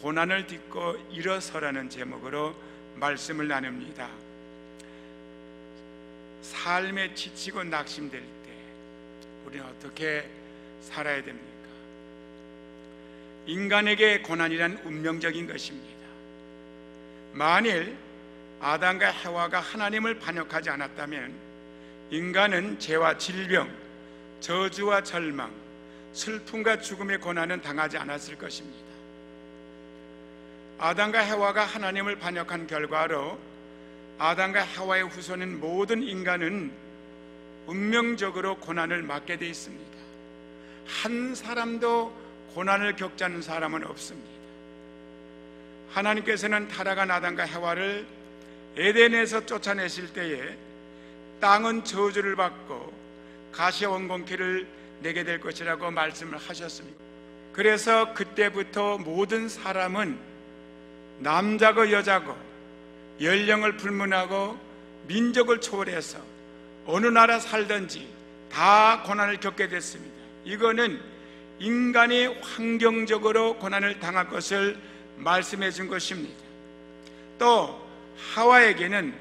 고난을 딛고 일어서라는 제목으로 말씀을 나눕니다. 삶에 지치고 낙심될 때 우리는 어떻게 살아야 됩니까? 인간에게 고난이란 운명적인 것입니다. 만일 아담과 해와가 하나님을 반역하지 않았다면 인간은 죄와 질병, 저주와 절망, 슬픔과 죽음의 고난은 당하지 않았을 것입니다. 아담과 해와가 하나님을 반역한 결과로 아담과 해와의 후손인 모든 인간은 운명적으로 고난을 맞게 되어 있습니다. 한 사람도 고난을 겪지 않은 사람은 없습니다. 하나님께서는 타락한 아담과 해와를 에덴에서 쫓아내실 때에 땅은 저주를 받고 가시와 원공키를 내게 될 것이라고 말씀을 하셨습니다. 그래서 그때부터 모든 사람은 남자고 여자고 연령을 불문하고 민족을 초월해서 어느 나라 살든지 다 고난을 겪게 됐습니다. 이거는 인간이 환경적으로 고난을 당할 것을 말씀해 준 것입니다. 또 하와에게는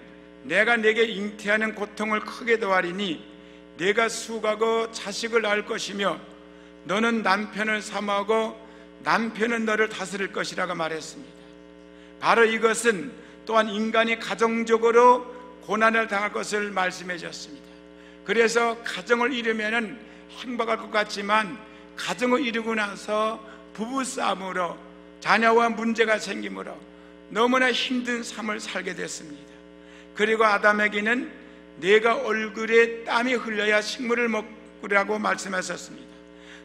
내가 내게 잉태하는 고통을 크게 더하리니 내가 수고하고 자식을 낳을 것이며 너는 남편을 사모하고 남편은 너를 다스릴 것이라고 말했습니다. 바로 이것은 또한 인간이 가정적으로 고난을 당할 것을 말씀해 주셨습니다. 그래서 가정을 이루면 행복할 것 같지만 가정을 이루고 나서 부부싸움으로 자녀와 문제가 생기므로 너무나 힘든 삶을 살게 됐습니다. 그리고 아담에게는 내가 얼굴에 땀이 흘려야 식물을 먹으라고 말씀하셨습니다.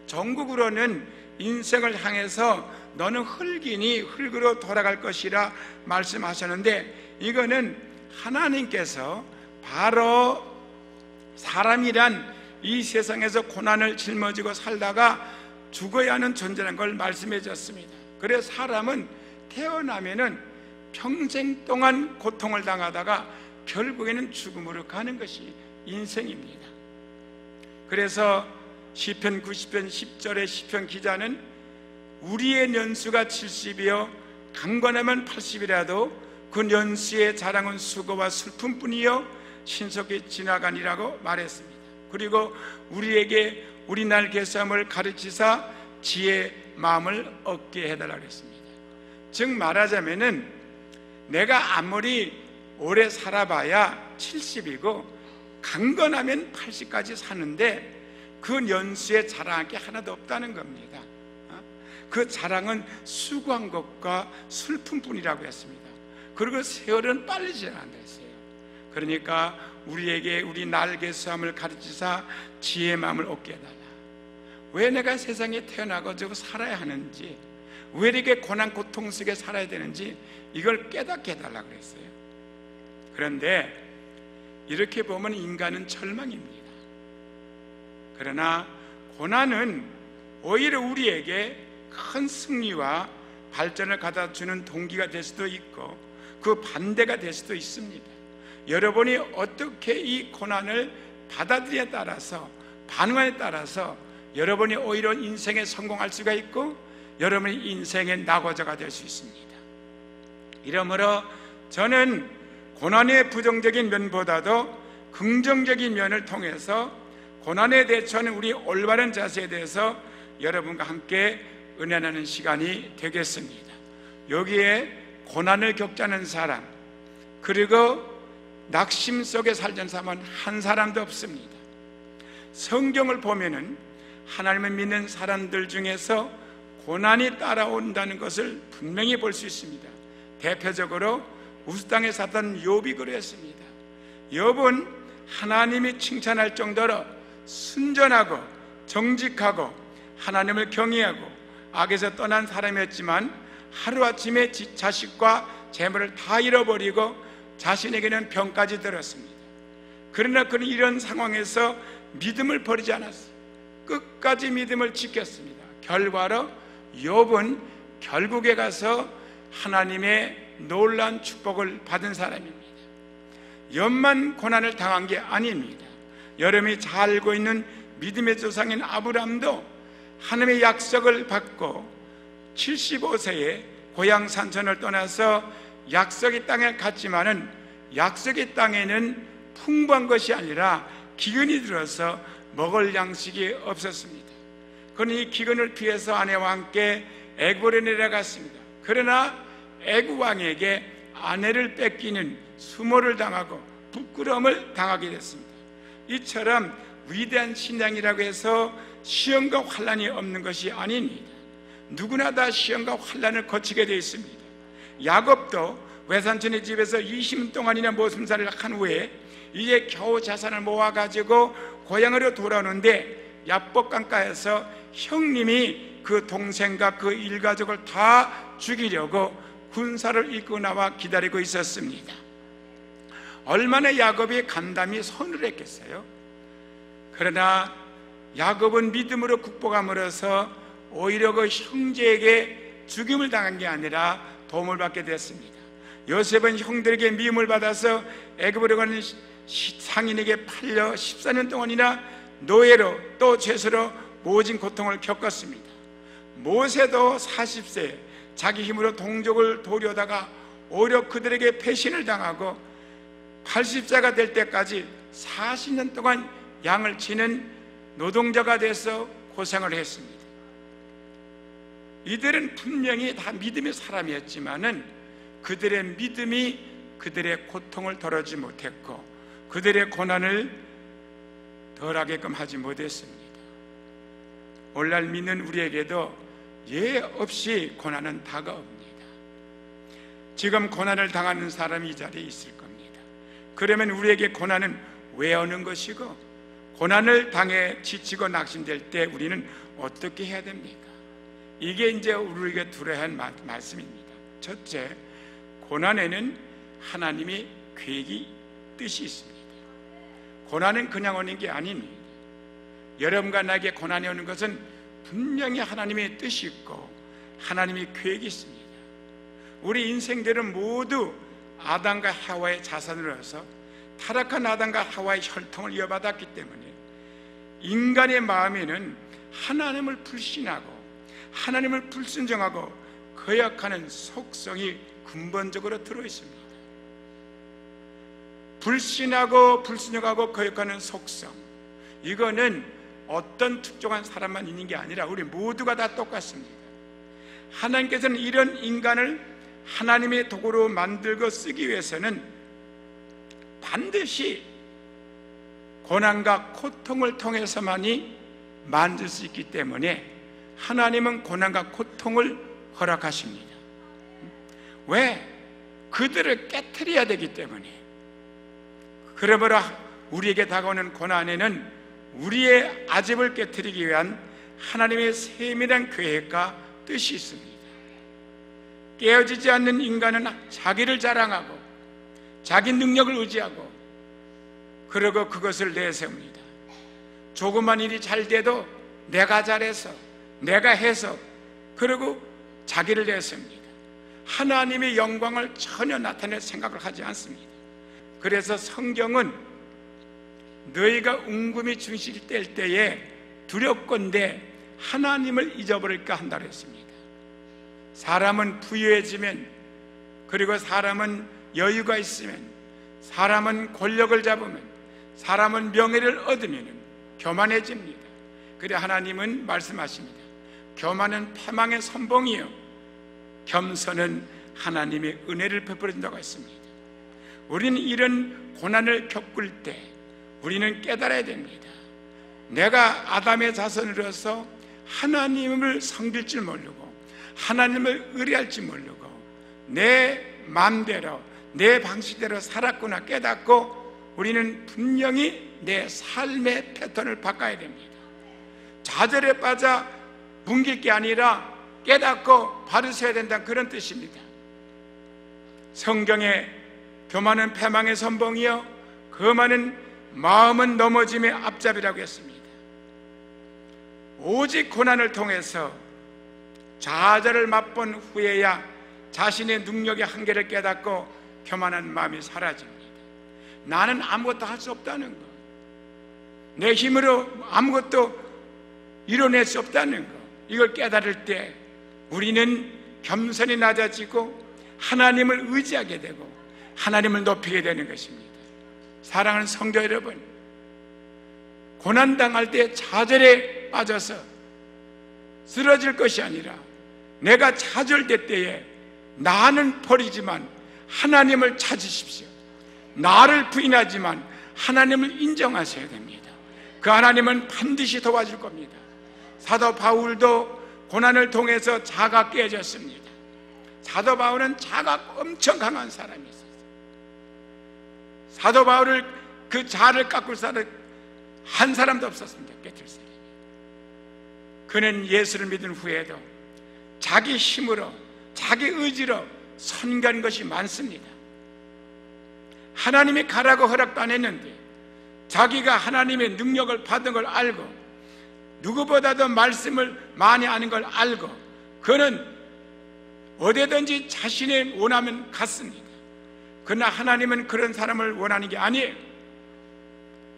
전국으로는 인생을 향해서 너는 흙이니 흙으로 돌아갈 것이라 말씀하셨는데 이거는 하나님께서 바로 사람이란 이 세상에서 고난을 짊어지고 살다가 죽어야 하는 존재라는 걸 말씀해 주셨습니다. 그래서 사람은 태어나면은 평생 동안 고통을 당하다가 결국에는 죽음으로 가는 것이 인생입니다. 그래서 시편 90편 10절의 시편 기자는 우리의 년수가 70이요 강건하면 80이라도 그 연수의 자랑은 수고와 슬픔뿐이요 신속히 지나가니라고 말했습니다. 그리고 우리에게 우리 날 계산을 가르치사 지혜의 마음을 얻게 해달라고 했습니다. 즉 말하자면은 내가 아무리 오래 살아봐야 70이고 강건하면 80까지 사는데 그 연수에 자랑할 게 하나도 없다는 겁니다. 그 자랑은 수고한 것과 슬픔뿐이라고 했습니다. 그리고 세월은 빨리 지나간다 했어요. 그러니까 우리에게 우리 날개 수함을 가르치사 지혜의 마음을 얻게 해달라. 왜 내가 세상에 태어나가지고 살아야 하는지, 왜 이렇게 고난 고통 속에 살아야 되는지 이걸 깨닫게 해달라고 그랬어요. 그런데 이렇게 보면 인간은 절망입니다. 그러나 고난은 오히려 우리에게 큰 승리와 발전을 가져다주는 동기가 될 수도 있고 그 반대가 될 수도 있습니다. 여러분이 어떻게 이 고난을 받아들이에 따라서 반응에 따라서 여러분이 오히려 인생에 성공할 수가 있고 여러분의 인생의 낙오자가 될 수 있습니다. 이러므로 저는 고난의 부정적인 면보다도 긍정적인 면을 통해서 고난에 대처하는 우리 올바른 자세에 대해서 여러분과 함께 은혜 나누는 시간이 되겠습니다. 여기에 고난을 겪자는 사람 그리고 낙심 속에 살자는 사람은 한 사람도 없습니다. 성경을 보면은 하나님을 믿는 사람들 중에서 고난이 따라온다는 것을 분명히 볼 수 있습니다. 대표적으로 우스 땅에 살던 욥이 그랬습니다. 욥은 하나님이 칭찬할 정도로 순전하고 정직하고 하나님을 경외하고 악에서 떠난 사람이었지만 하루아침에 자식과 재물을 다 잃어버리고 자신에게는 병까지 들었습니다. 그러나 그는 이런 상황에서 믿음을 버리지 않았어요. 끝까지 믿음을 지켰습니다. 결과로 욥은 결국에 가서 하나님의 놀라운 축복을 받은 사람입니다. 욥만 고난을 당한 게 아닙니다. 여러분이 잘 알고 있는 믿음의 조상인 아브라함도 하나님의 약속을 받고 75세에 고향 산천을 떠나서 약속의 땅에 갔지만은 약속의 땅에는 풍부한 것이 아니라 기근이 들어서 먹을 양식이 없었습니다. 그는 이 기근을 피해서 아내와 함께 애굽으로 내려갔습니다. 그러나 애굽 왕에게 아내를 뺏기는 수모를 당하고 부끄러움을 당하게 됐습니다. 이처럼 위대한 신앙이라고 해서 시험과 환난이 없는 것이 아닙니다. 누구나 다 시험과 환난을 거치게 되어 있습니다. 야곱도 외삼촌의 집에서 20년 동안이나 모순살이를 한 후에 이제 겨우 자산을 모아가지고 고향으로 돌아오는데 야복강가에서 형님이 그 동생과 그 일가족을 다 죽이려고 군사를 이끌고 나와 기다리고 있었습니다. 얼마나 야곱이 간담이 서늘했겠어요. 그러나 야곱은 믿음으로 극복함으로써 오히려 그 형제에게 죽임을 당한 게 아니라 도움을 받게 됐습니다. 요셉은 형들에게 미움을 받아서 애굽으로 가는 상인에게 팔려 14년 동안이나 노예로 또 죄수로 모진 고통을 겪었습니다. 모세도 40세에 자기 힘으로 동족을 도우려다가 오히려 그들에게 배신을 당하고 80세가 될 때까지 40년 동안 양을 치는 노동자가 돼서 고생을 했습니다. 이들은 분명히 다 믿음의 사람이었지만은 그들의 믿음이 그들의 고통을 덜어주지 못했고 그들의 고난을 덜하게끔 하지 못했습니다. 오늘날 믿는 우리에게도 예 없이 고난은 다가옵니다. 지금 고난을 당하는 사람이 이 자리에 있을 겁니다. 그러면 우리에게 고난은 왜 오는 것이고 고난을 당해 지치고 낙심될 때 우리는 어떻게 해야 됩니까? 이게 이제 우리에게 들어야 할 말씀입니다. 첫째, 고난에는 하나님의 계획이 뜻이 있습니다. 고난은 그냥 오는 게 아닙니다. 여러분과 나에게 고난이 오는 것은 분명히 하나님의 뜻이 있고 하나님의 계획이 있습니다. 우리 인생들은 모두 아담과 하와의 자손으로서 타락한 아담과 하와의 혈통을 이어받았기 때문에 인간의 마음에는 하나님을 불신하고 하나님을 불순종하고 거역하는 속성이 근본적으로 들어있습니다. 불신하고 불순종하고 거역하는 속성, 이거는 어떤 특정한 사람만 있는 게 아니라 우리 모두가 다 똑같습니다. 하나님께서는 이런 인간을 하나님의 도구로 만들고 쓰기 위해서는 반드시 고난과 고통을 통해서만이 만들 수 있기 때문에 하나님은 고난과 고통을 허락하십니다. 왜? 그들을 깨트려야 되기 때문에. 그러므로 우리에게 다가오는 고난에는 우리의 아집을 깨트리기 위한 하나님의 세밀한 계획과 뜻이 있습니다. 깨어지지 않는 인간은 자기를 자랑하고 자기 능력을 의지하고 그러고 그것을 내세웁니다. 조그만 일이 잘 돼도 내가 잘해서 내가 해서 그러고 자기를 내세웁니다. 하나님의 영광을 전혀 나타낼 생각을 하지 않습니다. 그래서 성경은 너희가 웅금이 중식이 뗄 때에 두렵건대 하나님을 잊어버릴까 한다고 했습니다. 사람은 부유해지면, 그리고 사람은 여유가 있으면, 사람은 권력을 잡으면, 사람은 명예를 얻으면 교만해집니다. 그래 하나님은 말씀하십니다. 교만은 패망의 선봉이요 겸손은 하나님의 은혜를 베풀어준다고 했습니다. 우리는 이런 고난을 겪을 때 우리는 깨달아야 됩니다. 내가 아담의 자손으로서 하나님을 섬길 줄 모르고 하나님을 의뢰할 줄 모르고 내 마음대로 내 방식대로 살았구나 깨닫고 우리는 분명히 내 삶의 패턴을 바꿔야 됩니다. 좌절에 빠져 뭉길 게 아니라 깨닫고 바로 서야 된다는 그런 뜻입니다. 성경에 교만은 패망의 선봉이요 거만은 마음은 넘어짐의 앞잡이라고 했습니다. 오직 고난을 통해서 좌절을 맛본 후에야 자신의 능력의 한계를 깨닫고 교만한 마음이 사라집니다. 나는 아무것도 할 수 없다는 것, 내 힘으로 아무것도 이뤄낼 수 없다는 것, 이걸 깨달을 때 우리는 겸손히 낮아지고 하나님을 의지하게 되고 하나님을 높이게 되는 것입니다. 사랑하는 성도 여러분, 고난당할 때 좌절에 빠져서 쓰러질 것이 아니라 내가 좌절될 때에 나는 버리지만 하나님을 찾으십시오. 나를 부인하지만 하나님을 인정하셔야 됩니다. 그 하나님은 반드시 도와줄 겁니다. 사도 바울도 고난을 통해서 자가 깨졌습니다. 사도 바울은 자가 엄청 강한 사람이었어요. 사도 바울을 그 자를 깎을 사람 한 사람도 없었습니다. 깨뜨릴 사람이. 그는 예수를 믿은 후에도 자기 힘으로 자기 의지로 선간 것이 많습니다. 하나님이 가라고 허락도 안 했는데 자기가 하나님의 능력을 받은 걸 알고 누구보다도 말씀을 많이 아는 걸 알고 그는 어디든지 자신의 원하면 갔습니다. 그러나 하나님은 그런 사람을 원하는 게 아니에요.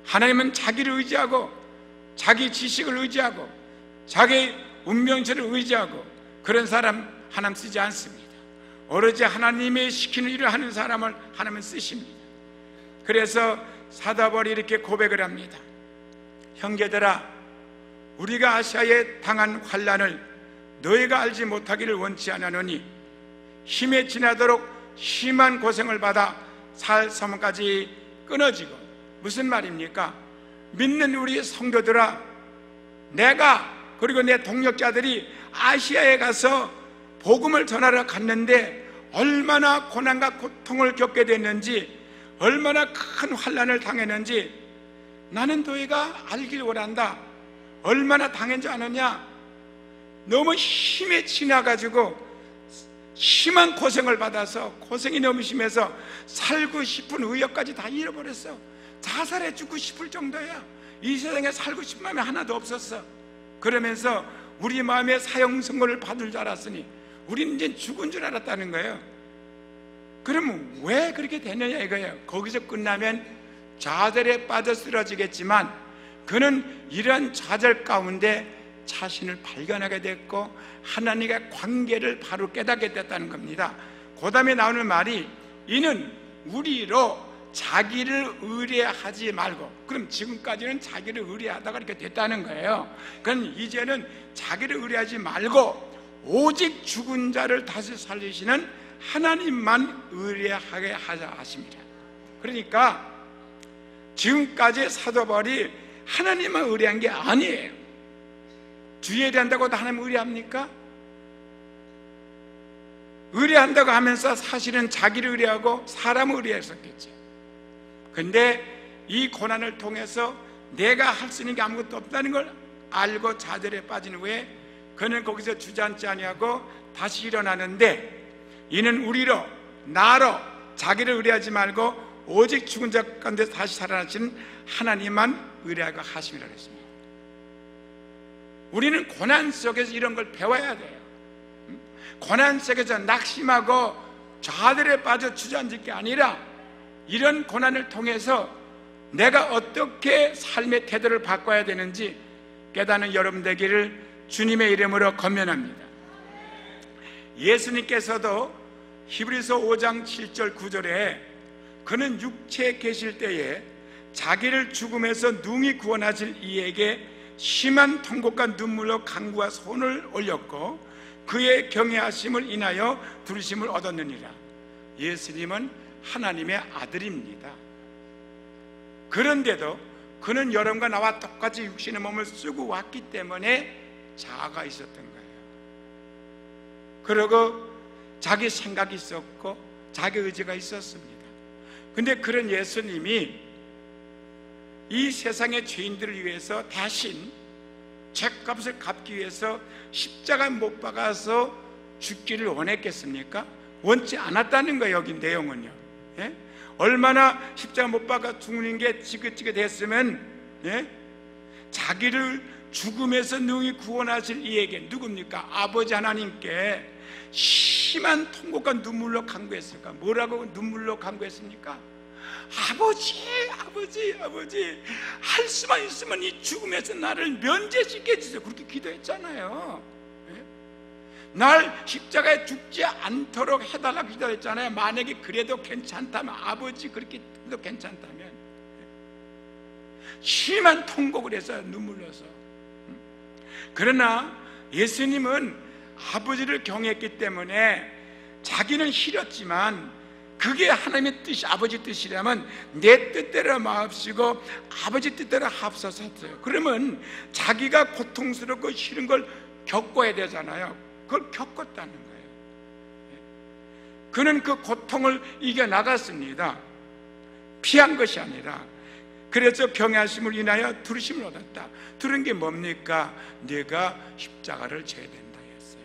하나님은 자기를 의지하고 자기 지식을 의지하고 자기 운명처를 의지하고 그런 사람 하나님 쓰지 않습니다. 오로지 하나님의 시키는 일을 하는 사람을 하나님은 쓰십니다. 그래서 사도 바울이 이렇게 고백을 합니다. 형제들아, 우리가 아시아에 당한 환난을 너희가 알지 못하기를 원치 않으노니 힘에 지나도록 심한 고생을 받아 살 소문까지 끊어지고. 무슨 말입니까? 믿는 우리 성도들아, 내가 그리고 내 동역자들이 아시아에 가서 복음을 전하러 갔는데 얼마나 고난과 고통을 겪게 됐는지, 얼마나 큰 환난을 당했는지 나는 너희가 알길 원한다. 얼마나 당한 줄 아느냐? 너무 힘에 지나가지고 심한 고생을 받아서 고생이 너무 심해서 살고 싶은 의욕까지 다 잃어버렸어. 자살해 죽고 싶을 정도야. 이 세상에 살고 싶은 마음이 하나도 없었어. 그러면서 우리 마음에 사형선고를 받을 줄 알았으니 우리는 이제 죽은 줄 알았다는 거예요. 그러면 왜 그렇게 되느냐 이거예요. 거기서 끝나면 좌절에 빠져 쓰러지겠지만 그는 이런 좌절 가운데 자신을 발견하게 됐고 하나님과의 관계를 바로 깨닫게 됐다는 겁니다. 그 다음에 나오는 말이 이는 우리로 자기를 의뢰하지 말고. 그럼 지금까지는 자기를 의뢰하다가 이렇게 됐다는 거예요. 그럼 이제는 자기를 의뢰하지 말고 오직 죽은 자를 다시 살리시는 하나님만 의뢰하게 하자 하십니다. 그러니까 지금까지 사도 바울이 하나님만 의뢰한 게 아니에요. 주에 의뢰한다고 하나님 의뢰합니까? 의뢰한다고 하면서 사실은 자기를 의뢰하고 사람을 의뢰했었겠죠. 근데 이 고난을 통해서 내가 할 수 있는 게 아무것도 없다는 걸 알고 좌절에 빠진 후에 그는 거기서 주저앉지 아니하고 다시 일어나는데 이는 우리로 나로 자기를 의뢰하지 말고 오직 죽은 자 가운데 다시 살아나신 하나님만 의뢰하고 하심이라 했습니다. 우리는 고난 속에서 이런 걸 배워야 돼요. 고난 속에서 낙심하고 좌절에 빠져 주저앉을 게 아니라 이런 고난을 통해서 내가 어떻게 삶의 태도를 바꿔야 되는지 깨닫는 여러분 되기를 주님의 이름으로 권면합니다. 예수님께서도 히브리서 5장 7절 9절에 그는 육체에 계실 때에 자기를 죽음에서 능히 구원하실 이에게 심한 통곡과 눈물로 간구와 손을 올렸고 그의 경외하심을 인하여 두르심을 얻었느니라. 예수님은 하나님의 아들입니다. 그런데도 그는 여러분과 나와 똑같이 육신의 몸을 쓰고 왔기 때문에 자아가 있었던 거예요. 그리고 자기 생각이 있었고 자기 의지가 있었습니다. 근데 그런 예수님이 이 세상의 죄인들을 위해서 대신 죄값을 갚기 위해서 십자가 못 박아서 죽기를 원했겠습니까? 원치 않았다는 거예요. 여기 내용은요. 예? 얼마나 십자가 못 박아 죽는 게 지긋지긋했으면 자기를 죽음에서 능히 구원하실 이에게 누굽니까? 아버지 하나님께 심한 통곡과 눈물로 간구했을까? 뭐라고 눈물로 간구했습니까? 아버지 할 수만 있으면 이 죽음에서 나를 면제시켜 주세요. 그렇게 기도했잖아요. 날 십자가에 죽지 않도록 해달라고 기도했잖아요. 만약에 그래도 괜찮다면, 아버지 그렇게 해도 괜찮다면, 심한 통곡을 해서 눈물 흘려서. 그러나 예수님은 아버지를 경외했기 때문에 자기는 싫었지만 그게 하나님의 뜻이, 아버지 뜻이라면 내 뜻대로 마옵시고 아버지 뜻대로 합소서 했어요. 그러면 자기가 고통스럽고 싫은 걸 겪어야 되잖아요. 그걸 겪었다는 거예요. 그는 그 고통을 이겨나갔습니다. 피한 것이 아니라. 그래서 경외하심을 인하여 두르심을 얻었다. 들은 게 뭡니까? 네가 십자가를 져야 된다 했어요.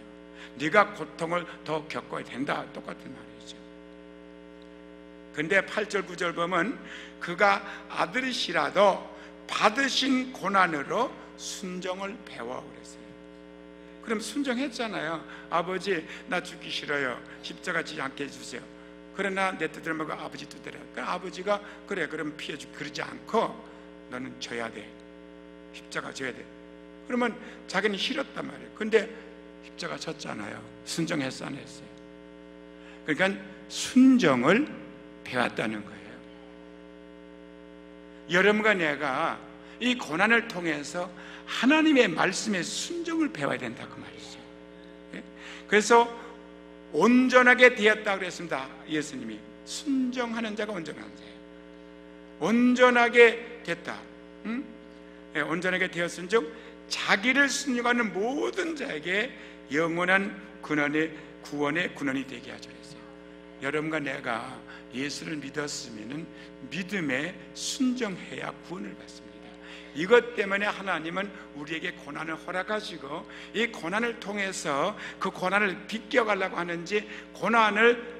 네가 고통을 더 겪어야 된다. 똑같은 말이죠. 근데 8절 9절 보면 그가 아들이시라도 받으신 고난으로 순종을 배워 그랬어요. 그럼 순종했잖아요. 아버지 나 죽기 싫어요. 십자가 지지 않게 해주세요. 그러나 내 뜻대로 말고 아버지 뜻대로. 그러니까 아버지가 그래 그럼 피해주고 그러지 않고 너는 져야 돼. 십자가 져야 돼. 그러면 자기는 싫었단 말이에요. 근데 십자가 졌잖아요. 순종했어 안 했어요? 그러니까 순종을 배웠다는 거예요. 여러분과 내가 이 고난을 통해서 하나님의 말씀에 순종을 배워야 된다 그 말이죠. 그래서 온전하게 되었다 그랬습니다. 예수님이 순종하는 자가 온전한 자예요. 온전하게 됐다. 온전하게 되었은즉 자기를 순종하는 모든 자에게 영원한 구원의 근원이 되게 하죠. 여러분과 내가 예수를 믿었으면 믿음에 순종해야 구원을 받습니다. 이것 때문에 하나님은 우리에게 고난을 허락하시고 이 고난을 통해서 그 고난을 비껴가려고 하는지 고난을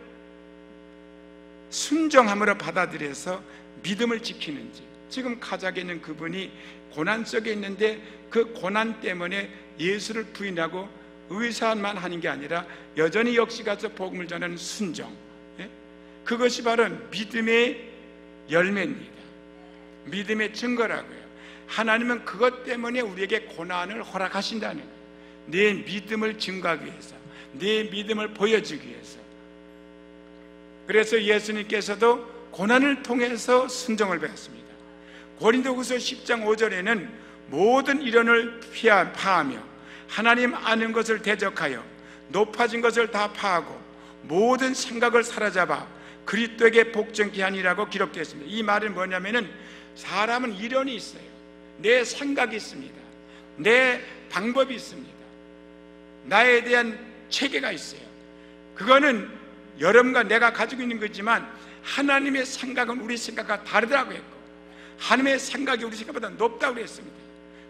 순종함으로 받아들여서 믿음을 지키는지. 지금 가작에 있는 그분이 고난 속에 있는데 그 고난 때문에 예수를 부인하고 의사만 하는 게 아니라 여전히 역시 가서 복음을 전하는 순종. 그것이 바로 믿음의 열매입니다. 믿음의 증거라고요. 하나님은 그것 때문에 우리에게 고난을 허락하신다는 거예요. 내 믿음을 증거하기 위해서, 내 믿음을 보여주기 위해서. 그래서 예수님께서도 고난을 통해서 순종을 배웠습니다. 고린도후서 10장 5절에는 모든 이론을 파하며 하나님 아는 것을 대적하여 높아진 것을 다 파하고 모든 생각을 사로잡아 그리스도에게 복종케 하니라고 기록되어 있습니다. 이 말은 뭐냐면은 사람은 이론이 있어요. 내 생각이 있습니다. 내 방법이 있습니다. 나에 대한 체계가 있어요. 그거는 여러분과 내가 가지고 있는 거지만 하나님의 생각은 우리 생각과 다르다고 했고 하나님의 생각이 우리 생각보다 높다고 했습니다.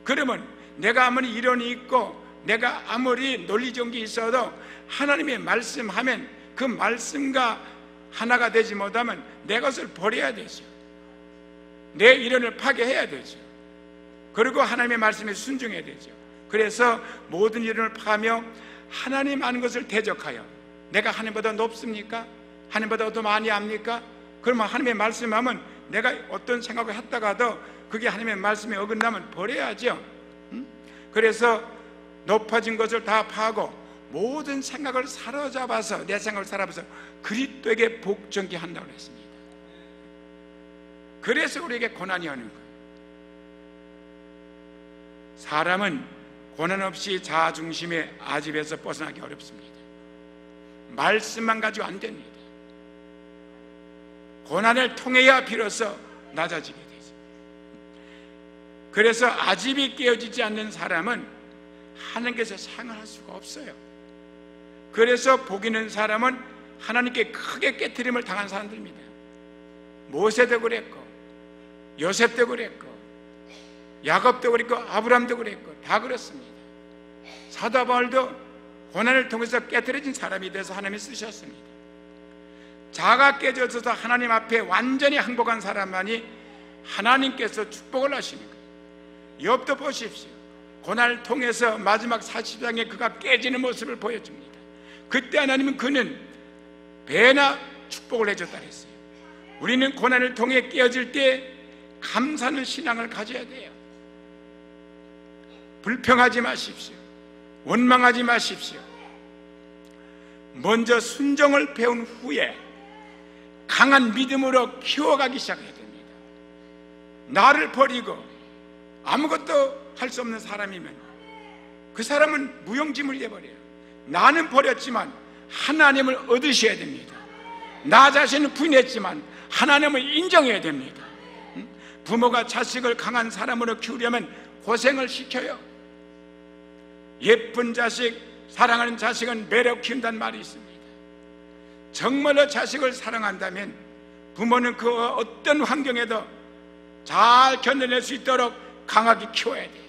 그러면 내가 아무리 이론이 있고 내가 아무리 논리적인 게 있어도 하나님의 말씀하면 그 말씀과 하나가 되지 못하면 내 것을 버려야 되죠. 내 이론을 파괴해야 되죠. 그리고 하나님의 말씀에 순종해야 되죠. 그래서 모든 이론을 파하며 하나님 아는 것을 대적하여 내가 하나님보다 높습니까? 하나님보다 더 많이 압니까? 그러면 하나님의 말씀하면 내가 어떤 생각을 했다가도 그게 하나님의 말씀에 어긋나면 버려야죠. 그래서 높아진 것을 다 파하고 모든 생각을 사로잡아서 내 생각을 사로잡아서 그리스도에게 복종케 한다고 했습니다. 그래서 우리에게 고난이 오는 거예요. 사람은 고난 없이 자아중심의 아집에서 벗어나기 어렵습니다. 말씀만 가지고 안 됩니다. 고난을 통해야 비로소 낮아지게 되죠. 그래서 아집이 깨어지지 않는 사람은 하나님께서 생활할 수가 없어요. 그래서 복 있는 사람은 하나님께 크게 깨트림을 당한 사람들입니다. 모세도 그랬고 요셉도 그랬고 야곱도 그랬고 아브라함도 그랬고 다 그렇습니다. 사도 바울도 고난을 통해서 깨트려진 사람이 돼서 하나님이 쓰셨습니다. 자가 깨져서 하나님 앞에 완전히 항복한 사람만이 하나님께서 축복을 하시는 거예요. 욥도 보십시오. 고난을 통해서 마지막 40장에 그가 깨지는 모습을 보여줍니다. 그때 하나님은 그는 배나 축복을 해줬다 했어요. 우리는 고난을 통해 깨어질 때 감사하는 신앙을 가져야 돼요. 불평하지 마십시오. 원망하지 마십시오. 먼저 순종을 배운 후에 강한 믿음으로 키워가기 시작해야 됩니다. 나를 버리고 아무것도 할 수 없는 사람이면 그 사람은 무용지물이 되어버려요. 나는 버렸지만 하나님을 얻으셔야 됩니다. 나 자신은 부인했지만 하나님을 인정해야 됩니다. 부모가 자식을 강한 사람으로 키우려면 고생을 시켜요. 예쁜 자식, 사랑하는 자식은 매력 키운다는 말이 있습니다. 정말로 자식을 사랑한다면 부모는 그 어떤 환경에도 잘 견뎌낼 수 있도록 강하게 키워야 돼요.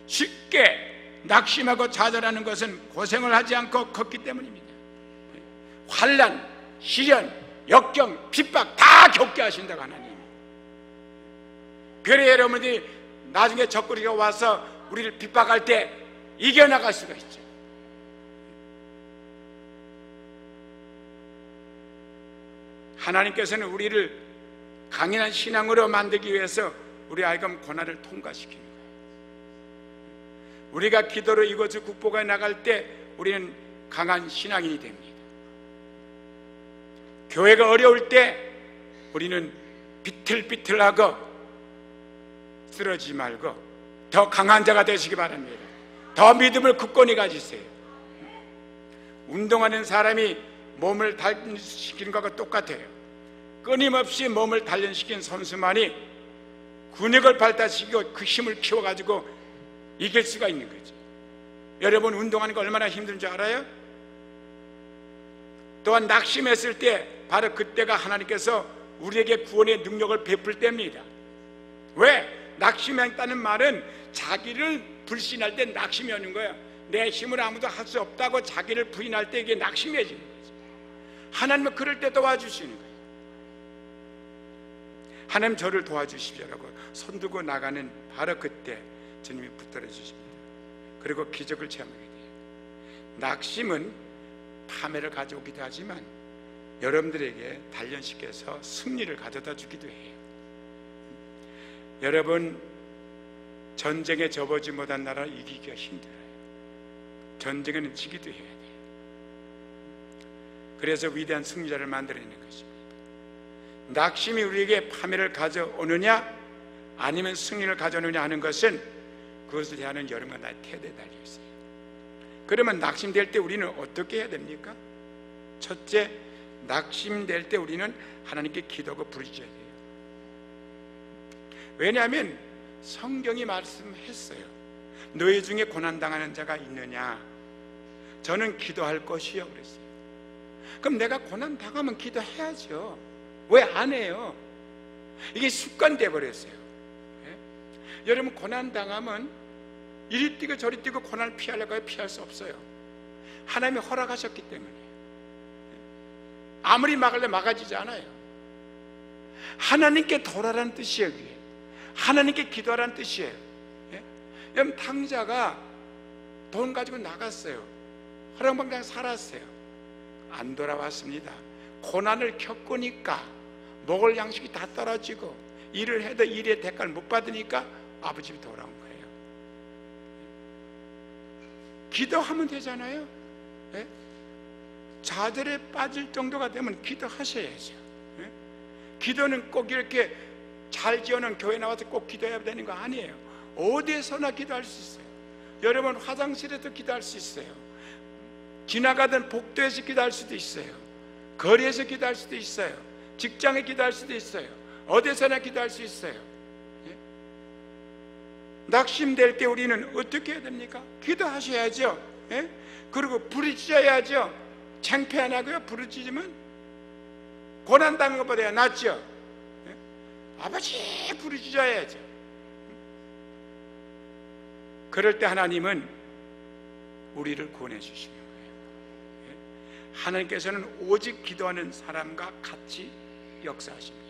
쉽게 낙심하고 좌절하는 것은 고생을 하지 않고 컸기 때문입니다. 환난, 시련, 역경, 핍박 다 겪게 하신다고 하나님. 그래 여러분들이 나중에 적그리가 와서 우리를 핍박할 때 이겨나갈 수가 있죠. 하나님께서는 우리를 강인한 신앙으로 만들기 위해서 우리 아이가 고난을 통과시키는 거예요. 우리가 기도로 이것을 극복해 나갈 때 우리는 강한 신앙인이 됩니다. 교회가 어려울 때 우리는 비틀비틀하고 쓰러지지 말고 더 강한 자가 되시기 바랍니다. 더 믿음을 굳건히 가지세요. 운동하는 사람이 몸을 단련시키는 것과 똑같아요. 끊임없이 몸을 단련시킨 선수만이 근육을 발달시키고 그 힘을 키워가지고 이길 수가 있는 거죠. 여러분 운동하는 거 얼마나 힘든 줄 알아요? 또한 낙심했을 때 바로 그때가 하나님께서 우리에게 구원의 능력을 베풀 때입니다. 왜? 낙심했다는 말은 자기를 불신할 때 낙심이 오는 거예요. 내 힘으로 아무도 할 수 없다고 자기를 부인할 때 이게 낙심해지는 거죠. 하나님은 그럴 때 도와주시는 거예요. 하나님 저를 도와주십시오라고 손들고 나가는 바로 그때 주님이 붙들어 주십니다. 그리고 기적을 체험하게 돼요. 낙심은 파멸을 가져오기도 하지만 여러분들에게 단련시켜서 승리를 가져다 주기도 해요. 여러분 전쟁에 접어지 못한 나라를 이기기가 힘들어요. 전쟁에는 지기도 해야 돼요. 그래서 위대한 승리자를 만들어내는 것입니다. 낙심이 우리에게 파멸을 가져오느냐 아니면 승리를 가져오느냐 하는 것은 그것을 대하는 여러분과 나의 태도에 달려 있어요. 그러면 낙심될 때 우리는 어떻게 해야 됩니까? 첫째, 낙심될 때 우리는 하나님께 기도하고 부르짖어야 돼요. 왜냐하면 성경이 말씀했어요. 너희 중에 고난당하는 자가 있느냐? 저는 기도할 것이요 그랬어요. 그럼 내가 고난당하면 기도해야죠. 왜 안 해요? 이게 습관돼 버렸어요. 여러분 고난당하면 이리 뛰고 저리 뛰고 고난을 피하려고 해도 피할 수 없어요. 하나님이 허락하셨기 때문에. 아무리 막으려면 막아지지 않아요. 하나님께 돌아라는 뜻이에요. 그게. 하나님께 기도하라는 뜻이에요. 여러분 탕자가 돈 가지고 나갔어요. 허랑방탕 살았어요. 안 돌아왔습니다. 고난을 겪으니까 먹을 양식이 다 떨어지고 일을 해도 일의 대가를 못 받으니까 아버지 집에 돌아온 거예요. 기도하면 되잖아요. 네? 좌절에 빠질 정도가 되면 기도하셔야죠. 네? 기도는 꼭 이렇게 잘 지어놓은 교회 나와서 꼭 기도해야 되는 거 아니에요. 어디에서나 기도할 수 있어요. 여러분 화장실에도 기도할 수 있어요. 지나가던 복도에서 기도할 수도 있어요. 거리에서 기도할 수도 있어요. 직장에 기도할 수도 있어요. 어디서나 기도할 수 있어요. 예? 낙심될 때 우리는 어떻게 해야 됩니까? 기도하셔야죠. 예? 그리고 부르짖어야죠. 창피 안 하고요. 부르짖으면 고난당한 것보다 낫죠. 예? 아버지 부르짖어야죠. 그럴 때 하나님은 우리를 구원해 주시는 거예요. 예? 하나님께서는 오직 기도하는 사람과 같이 역사하십니다.